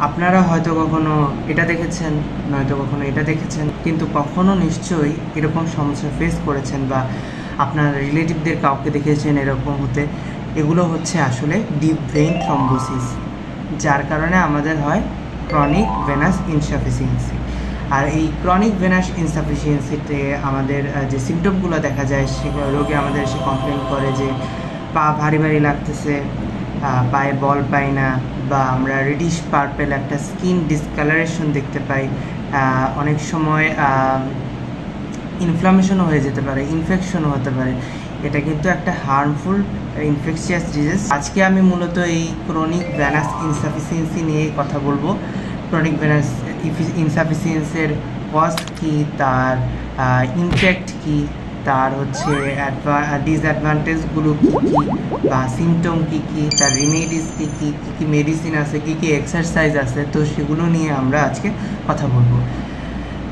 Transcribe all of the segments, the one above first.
আপনারা হয়তো কখনো এটা দেখেছেন, নয়তো কখনো এটা দেখেছেন, কিন্তু কখনো নিশ্চয়ই এরকম সমস্যা ফেস করেছেন বা আপনার রিলেটিভদের কাউকে দেখেছেন এরকম হতে। এগুলো হচ্ছে আসলে ডিপ ভেইন থ্রম্বোসিস, যার কারণে আমাদের হয় ক্রনিক ভেনাস ইনসাফিসিয়েন্সি। আর এই ক্রনিক ভেনাস ইনসাফিসিয়েন্সিতে আমাদের যে সিমটমগুলো দেখা যায়, সেগুলো রোগী আমাদের এসে কমপ্লেন করে যে পা ভারী ভারী লাগতেছে, পায়ে বল পাই না, বা আমরা রেডিশ পার্পেল একটা স্কিন ডিসকালারেশন দেখতে পাই। অনেক সময় ইনফ্লামেশনও হয়ে যেতে পারে, ইনফেকশনও হতে পারে। এটা কিন্তু একটা হার্মফুল ইনফেকশিয়াস ডিজিজ। আজকে আমি মূলত এই ক্রনিক ভেনাস ইনসাফিসিয়েন্সি নিয়ে কথা বলবো। ক্রনিক ভেনাস ইনসাফিসিয়েন্সির কজ কী, তার ইমপ্যাক্ট কী, তার হচ্ছে ডিসঅ্যাডভান্টেজগুলো কী কী, বা সিমটম কী কী, তার রেমেডিস কী কী, কী কী মেডিসিন আছে, কী কী এক্সারসাইজ আছে, তো সেগুলো নিয়ে আমরা আজকে কথা বলবো।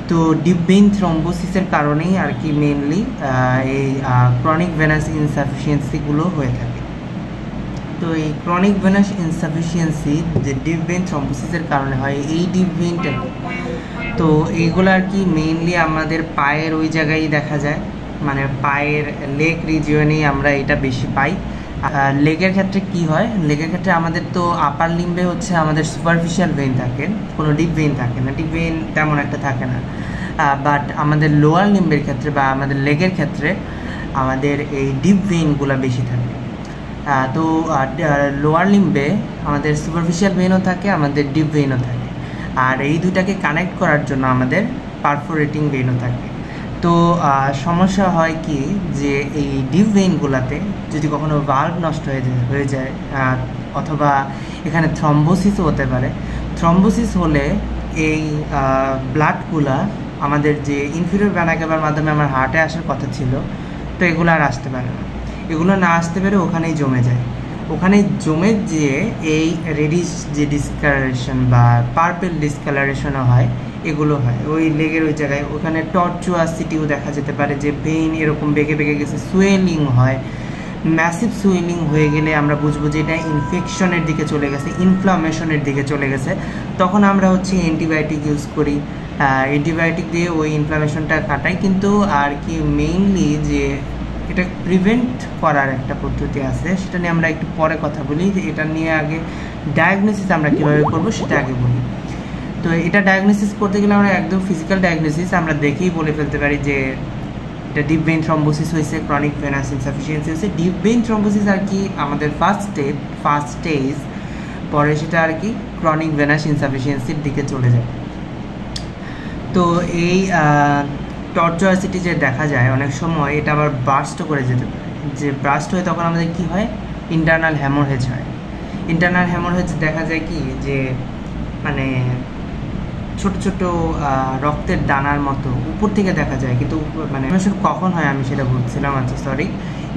তো ডিপ ভেইন থ্রম্বোসিসের কারণেই আর কি মেনলি এই ক্রনিক ভেনাস ইনসাফিসিয়েন্সিগুলো হয়ে থাকে। তো এই ক্রনিক ভেনাস ইনসাফিসিয়েন্সি যে ডিপ ভেইন থ্রম্বোসিসের কারণে হয়, এই ডিপ ভেইনটা তো এইগুলো আর কি মেইনলি আমাদের পায়ের ওই জায়গায় দেখা যায়, মানে পায়ের লেগ রিজিয়নেই আমরা এটা বেশি পাই। লেগের ক্ষেত্রে কি হয়, লেগের ক্ষেত্রে আমাদের তো আপার লিম্বে হচ্ছে আমাদের সুপারফিশিয়াল ভেইন থাকে, কোনো ডিপ ভেইন থাকে না, ডিপ ভেইন তেমন একটা থাকে না। বাট আমাদের লোয়ার লিম্বের ক্ষেত্রে বা আমাদের লেগের ক্ষেত্রে আমাদের এই ডিপ ভেইনগুলো বেশি থাকে। তো লোয়ার লিম্বে আমাদের সুপারফিশিয়াল ভেইনও থাকে, আমাদের ডিপ ভেইনও থাকে। আর এই দুটাকে কানেক্ট করার জন্য আমাদের পারফোরেটিং ভেইনও থাকে। তো সমস্যা হয় কি, যে এই ডিপ ভেইনগুলোতে যদি কখনো ভালভ নষ্ট হয়ে যায় অথবা এখানে থ্রম্বোসিসও হতে পারে। থ্রম্বোসিস হলে এই ব্লাডগুলা আমাদের যে ইনফিরিয়র ভেনা ক্যাভার মাধ্যমে আমার হার্টে আসার কথা ছিল, তো এগুলো আর আসতে পারে না। এগুলো না আসতে পেরে ওখানেই জমে যায়। ওখানে জমে যেয়ে এই রেডিশ যে ডিসকালারেশন বা পার্পেল ডিসকালারেশনও হয়, এগুলো হয় ওই লেগের ওই জায়গায়। ওখানে টর্চুয়াসিটিও দেখা যেতে পারে, যে ভেইন এরকম বেঁকে বেঁকে গেছে, সুয়েলিং হয়। ম্যাসিভ সুয়েলিং হয়ে গেলে আমরা বুঝবো যে এটা ইনফেকশনের দিকে চলে গেছে, ইনফ্লামেশনের দিকে চলে গেছে। তখন আমরা হচ্ছে অ্যান্টিবায়োটিক ইউজ করি, অ্যান্টিবায়োটিক দিয়ে ওই ইনফ্লামেশনটা কাটাই। কিন্তু আর কি মেইনলি যে এটা প্রিভেন্ট করার একটা পদ্ধতি আছে, সেটা নিয়ে আমরা একটু পরে কথা বলি। যে এটা নিয়ে আগে ডায়াগনোসিস আমরা কীভাবে করবো সেটা আগে বলি। তো এটা ডায়াগনোসিস করতে গেলে আমরা একদম ফিজিক্যাল ডায়াগনোসিস আমরা দেখেই বলে ফেলতে পারি যে এটা ডিপ ভেইন থ্রম্বোসিস হয়েছে, ক্রনিক ভেনাস ইনসাফিসিয়েন্সি হয়েছে। ডিপ ভেইন থ্রম্বোসিস আর কি আমাদের ফার্স্ট স্টেজ, পরে সেটা আর কি ক্রনিক ভেনাস ইনসাফিসিয়েন্সির দিকে চলে যায়। তো এই টর্চুয়াসিটি যে দেখা যায় অনেক সময়, এটা আবার বার্স্টও করে যেতে পারে। যে বার্স্ট হয় তখন আমাদের কি হয়, ইন্টারনাল হ্যামোরেজ হয়। ইন্টারনাল হ্যামোরেজ দেখা যায় কি, যে মানে ছোট ছোট রক্তের দানার মতো উপর থেকে দেখা যায়, কিন্তু মানে ইনফ্লামেশন কখন হয় আমি সেটা বলছিলাম। আচ্ছা সরি,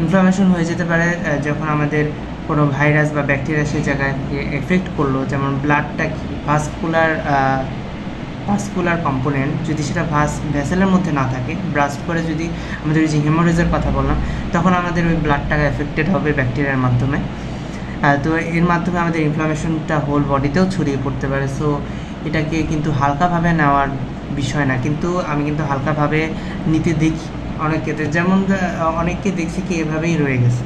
ইনফ্লামেশন হয়ে যেতে পারে যখন আমাদের কোনো ভাইরাস বা ব্যাকটেরিয়া সেই জায়গায় এফেক্ট করলো। যেমন ব্লাডটা ভাস্কুলার কম্পোনেন্ট যদি সেটা ভেসেলের মধ্যে না থাকে, ব্রাস্ট করে যদি আমাদের ওই যে হেমোরেজের কথা বললাম, তখন আমাদের ওই ব্লাডটা এফেক্টেড হবে ব্যাকটেরিয়ার মাধ্যমে। তো এর মাধ্যমে আমাদের ইনফ্লামেশনটা হোল বডিতেও ছড়িয়ে পড়তে পারে। সো এটাকে কিন্তু হালকাভাবে নেওয়ার বিষয় না, কিন্তু আমি কিন্তু হালকাভাবে নিতে দেখি অনেকে। যেমন অনেককে দেখছি কি এভাবেই রয়ে গেছে,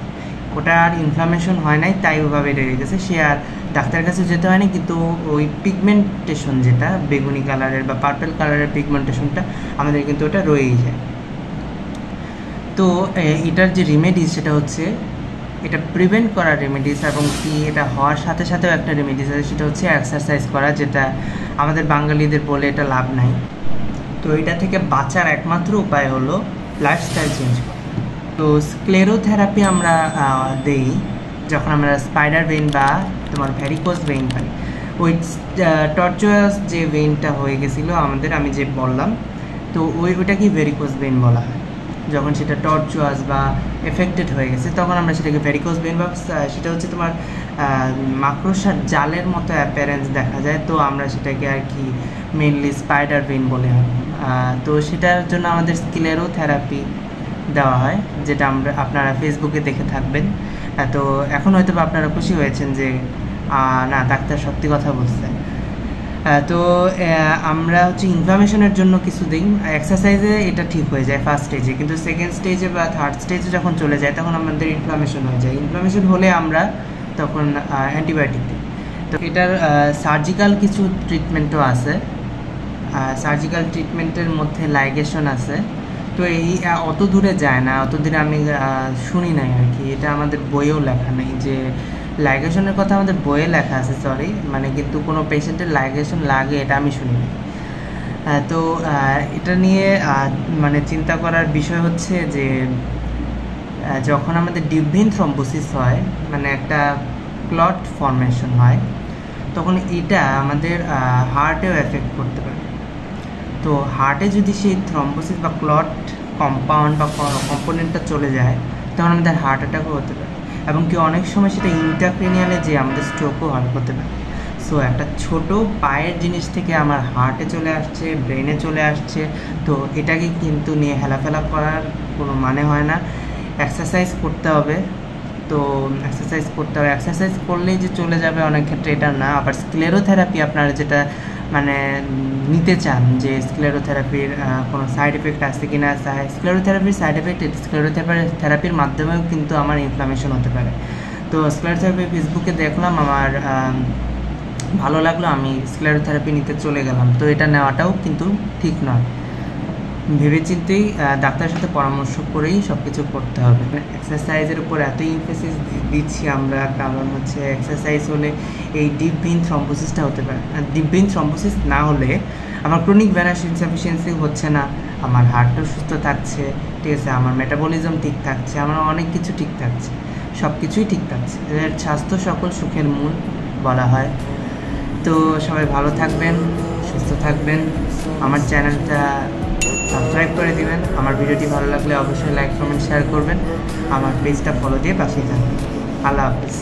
ওটা আর ইনফ্লামেশন হয় নাই, তাই ওভাবে রয়ে গেছে, সে আর ডাক্তারের কাছে যেতে হয় না। কিন্তু ওই পিগমেন্টেশন যেটা বেগুনি কালারের বা পার্পেল কালারের পিগমেন্টেশনটা আমাদের কিন্তু ওটা রয়েই যায়। তো এটার যে রেমেডিস সেটা হচ্ছে, এটা প্রিভেন্ট করার রেমেডিস, এবং কি এটা হওয়ার সাথে সাথেও একটা রেমেডিস আছে, সেটা হচ্ছে এক্সারসাইজ করা, যেটা আমাদের বাঙালিদের বলে এটা লাভ নাই। তো এটা থেকে বাঁচার একমাত্র উপায় হলো লাইফস্টাইল চেঞ্জ করা। তো স্ক্লেরোথেরাপি আমরা দেই যখন আমরা স্পাইডার ভেইন বা তোমার ভ্যারিকোজ ভেইন পাই। ওই টর্চুয়াস যে ভেইনটা হয়ে গেছিলো আমাদের, আমি যে বললাম, তো ওইটাকেই ভ্যারিকোজ ভেইন বলা হয়। যখন সেটা টর্চুয়াস বা এফেক্টেড হয়ে গেছে, তখন আমরা সেটাকে ভ্যারিকোজ ভেইন, বা সেটা হচ্ছে তোমার মাকড়সার জালের মতো অ্যাপিয়ারেন্স দেখা যায়, তো আমরা সেটাকে আর কি মেইনলি স্পাইডার ভেইন বলে হয়। তো সেটার জন্য আমাদের স্ক্লেরোথেরাপি দেওয়া হয়, যেটা আপনারা ফেসবুকে দেখে থাকবেন। তো এখন হয়তো আপনারা খুশি হয়েছেন যে না, ডাক্তার সত্যি কথা বলছে। তো আমরা হচ্ছে ইনফ্লামেশনের জন্য কিছু দিই, এক্সারসাইজে এটা ঠিক হয়ে যায় ফার্স্ট স্টেজে, কিন্তু সেকেন্ড স্টেজে বা থার্ড স্টেজে যখন চলে যায় তখন আমাদের ইনফ্লামেশন হয়ে যায়। ইনফ্লামেশন হলে আমরা তখন অ্যান্টিবায়োটিক দিই। তো এটার সার্জিক্যাল কিছু ট্রিটমেন্টও আছে, সার্জিক্যাল ট্রিটমেন্টের মধ্যে লাইগেশন আছে। তো এই অত দূরে যায় না, অত দূরে আমি শুনি নাই আর কি, এটা আমাদের বইয়েও লেখা নেই যে লাইগেশনের কথা আমাদের বইয়ে লেখা আছে, সরি, মানে কিন্তু কোনো পেশেন্টের লাইগেশন লাগে এটা আমি শুনি না। তো এটা নিয়ে মানে চিন্তা করার বিষয় হচ্ছে যে যখন আমাদের ডিপ ভেইন থ্রম্বোসিস হয়, মানে একটা ক্লট ফর্মেশন হয়, তখন এটা আমাদের হার্টেও এফেক্ট করতে পারে। তো হার্টে যদি সেই থ্রম্বোসিস বা ক্লট কম্পাউন্ড বা কম্পোনেন্টটা চলে যায় তখন আমাদের হার্ট অ্যাটাকও হতে পারে, এবং কি অনেক সময় সেটা ইন্ট্রাক্রেনিয়ালে যে আমাদের স্ট্রোকও হতে পারে। সো একটা ছোট পায়ের জিনিস থেকে আমার হার্টে চলে আসছে, ব্রেনে চলে আসছে, তো এটাকে কিন্তু নিয়ে হেলাফেলা করার কোনো মানে হয় না। এক্সারসাইজ করতে হবে, তো এক্সারসাইজ করতে হবে, এক্সারসাইজ করলেই যে চলে যাবে অনেক ক্ষেত্রে এটা না। আবার স্ক্লেরোথেরাপি আপনারা যেটা মানে নিতে চান যে স্ক্লেরোথেরাপির কোনো সাইড এফেক্ট আছে কি না, স্ক্লেরোথেরাপির সাইড এফেক্ট স্ক্লেরোথেরাপির মাধ্যমেও কিন্তু আমার ইনফ্লামেশন হতে পারে। তো স্ক্লেরোথেরাপি ফেসবুকে দেখলাম, আমার ভালো লাগলো, আমি স্ক্লেরোথেরাপি নিতে চলে গেলাম। তো এটা নেওয়াটাও কিন্তু ঠিক নয়, ভেবেচিন্তেই ডাক্তারের সাথে পরামর্শ করেই সব কিছু করতে হবে। এক্সারসাইজের উপর এত ইমফেসিস দিচ্ছি আমরা, কারণ হচ্ছে এক্সারসাইজ হলে এই ডিপ ভেইন থ্রম্বোসিসটা হতে পারে। ডিপ ভেইন থ্রম্বোসিস না হলে আমার ক্রনিক ভেনাস ইনসাফিসিয়েন্সি হচ্ছে না, আমার হার্টও সুস্থ থাকছে, ঠিক আছে, আমার মেটাবলিজম ঠিক থাকছে, আমার অনেক কিছু ঠিক থাকছে, সব কিছুই ঠিক থাকছে। স্বাস্থ্য সকল সুখের মূল বলা হয়। তো সবাই ভালো থাকবেন, সুস্থ থাকবেন, আমার চ্যানেলটা সাবস্ক্রাইব করে দিবেন, আমার ভিডিওটি ভালো লাগলে অবশ্যই লাইক কমেন্ট শেয়ার করবেন, আমার পেজটা ফলো দিয়ে পাশেই থাকবেন। আল্লাহ হাফিজ।